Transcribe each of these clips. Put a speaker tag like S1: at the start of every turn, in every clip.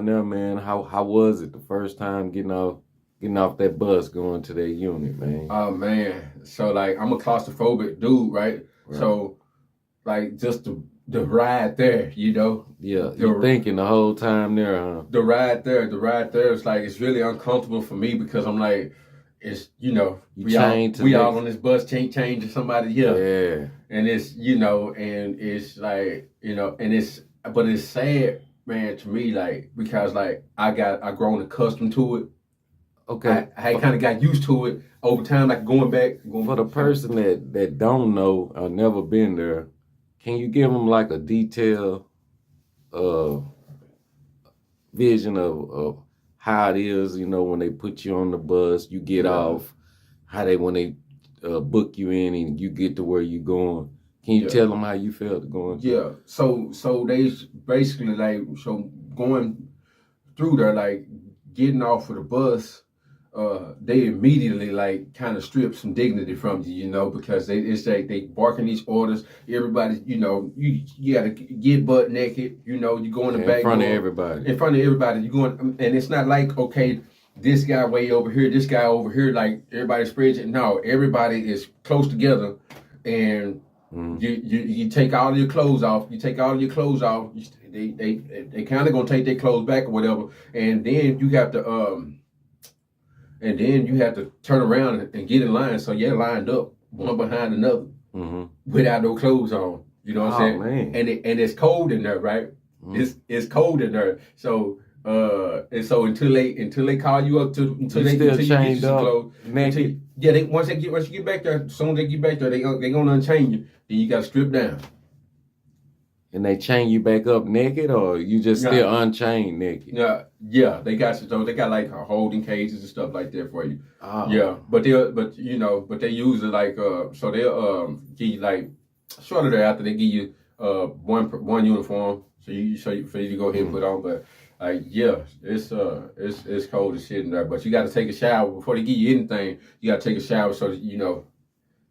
S1: down there, man. How was it the first time getting off that bus going to that unit, man?
S2: Oh man, so like I'm a claustrophobic dude, right? So like just the ride there,
S1: Yeah, you're thinking the whole time there, huh?
S2: The ride there is like it's really uncomfortable for me because I'm like, it's we all on this bus changing somebody here.
S1: Yeah.
S2: And it's and it's like and it's sad, man, to me, like because like I grown accustomed to it.
S1: Okay.
S2: I kind of got used to it over time, like going back.
S1: For the person that don't know or never been there, can you give them like a detailed vision of how it is, when they put you on the bus, you get off, when they book you in and you get to where you going? Can you tell them how you felt going?
S2: Yeah. So they basically like going through there, like getting off of the bus. They immediately like kind of strip some dignity from you, because it's like they barking these orders. Everybody, you got to get butt naked. You go in the back
S1: in front of everybody.
S2: In front of everybody, you going, and it's not like okay, this guy way over here, this guy over here, like everybody spreads it. No, everybody is close together, and you take all of your clothes off. You take all of your clothes off. They kind of gonna take their clothes back or whatever, and then you have to And then you have to turn around and get in line. So you're lined up one behind another without no clothes on. You know what I'm saying?
S1: Man.
S2: And it's cold in there, right? It's cold in there. So and so until they call you up until you get your clothes. Once you get back there, as soon as they get back there, they gonna unchain you. Then you gotta strip down.
S1: And they chain you back up naked, or you just still unchained naked?
S2: Yeah, they got you. So they got like holding cages and stuff like that for you.
S1: Oh.
S2: Yeah, but they use it like so they'll give you like shortly thereafter they give you one uniform for you to go ahead and put on. But like it's cold as shit in there. But you got to take a shower before they give you anything. You got to take a shower so that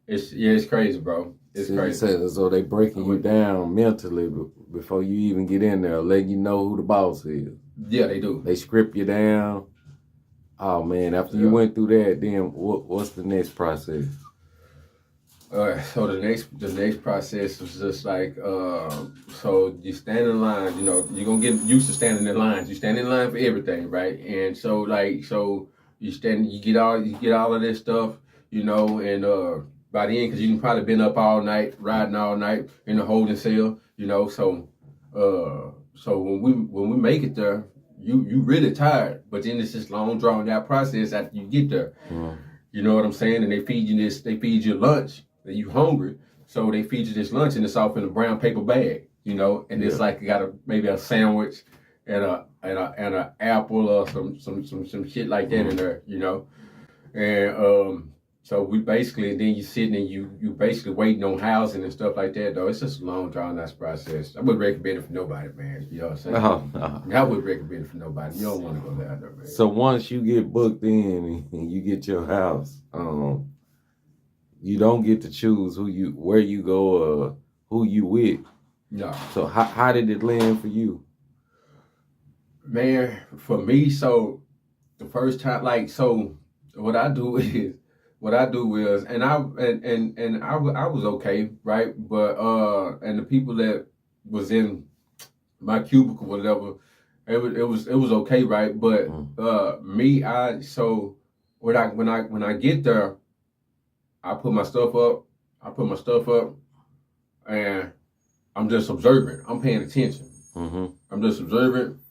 S2: it's crazy, bro. It's crazy.
S1: So they breaking you down mentally before you even get in there, letting you know who the boss is.
S2: Yeah, they do.
S1: They script you down. Oh man, after you went through that, then what's the next process?
S2: So the next process was just like so you stand in line. You're gonna get used to standing in lines. You stand in line for everything, right? And so you get all of this stuff, and by the end, because you can probably been up all night, riding all night in the holding cell, So when we make it there, you really tired. But then it's this long drawn out process after you get there. You know what I'm saying? And they feed you lunch, and you hungry, so they feed you this lunch, and it's off in a brown paper bag, and it's like you got maybe a sandwich and a apple or some shit like that in there, and so we basically, then you sitting and you basically waiting on housing and stuff like that, though. It's just a long, drawn-out process. I wouldn't recommend it for nobody, man. You know what I'm saying? No. I wouldn't recommend it for nobody. You don't want to go down there, man.
S1: So once you get booked in and you get your house, you don't get to choose where you go or who you with.
S2: No.
S1: So how did it land for you?
S2: Man, for me, so the first time, what I do is, and I was okay, right? But and the people that was in my cubicle, whatever, it was okay, right? But me, when I get there, I put my stuff up, and I'm just observant. I'm paying attention. I'm just observant.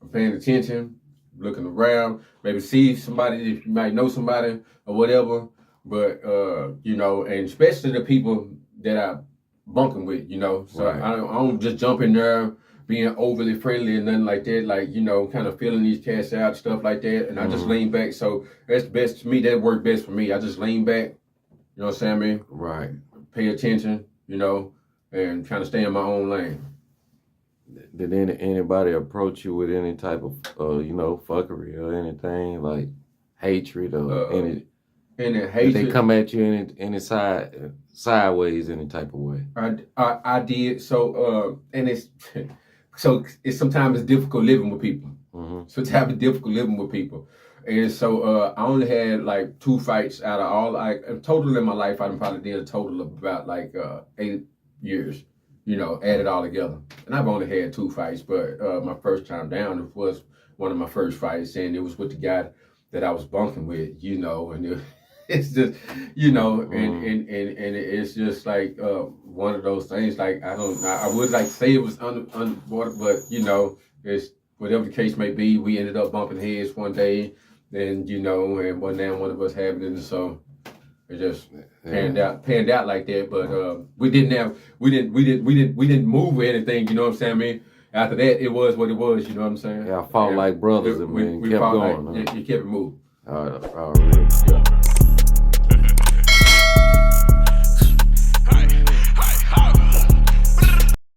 S2: I'm paying attention. Looking around, maybe see somebody, if you might know somebody or whatever, but and especially the people that I bunking with, so right. I don't just jump in there being overly friendly and nothing like that, like kind of feeling these cats out, stuff like that, and I just lean back. So that's best to me. That worked best for me. I just lean back, you know what I'm saying, man?
S1: Right.
S2: Pay attention, and kind of stay in my own lane.
S1: Did anybody approach you with any type of, fuckery or anything, like hatred or any hatred? Did they come at you any sideways any type of way?
S2: I did. So and it's sometimes it's difficult living with people. So it's having difficult living with people. And so I only had like 2 fights out of all. Total in my life, I probably did a total of about like 8 years, add it all together. And I've only had 2 fights, but my first time down, it was one of my first fights, and it was with the guy that I was bunking with, and it's just, and it's just like one of those things. Like I would like say it was underwater, but it's whatever the case may be. We ended up bumping heads one day, and and one of us having it, and so it just panned out like that. But we didn't move or anything. You know what I'm saying? I mean, after that, it was what it was. You know what I'm saying?
S1: Yeah, I fought like brothers, and we kept
S2: fought
S1: going.
S2: Like, you kept it moving.
S1: All right.
S2: Yeah.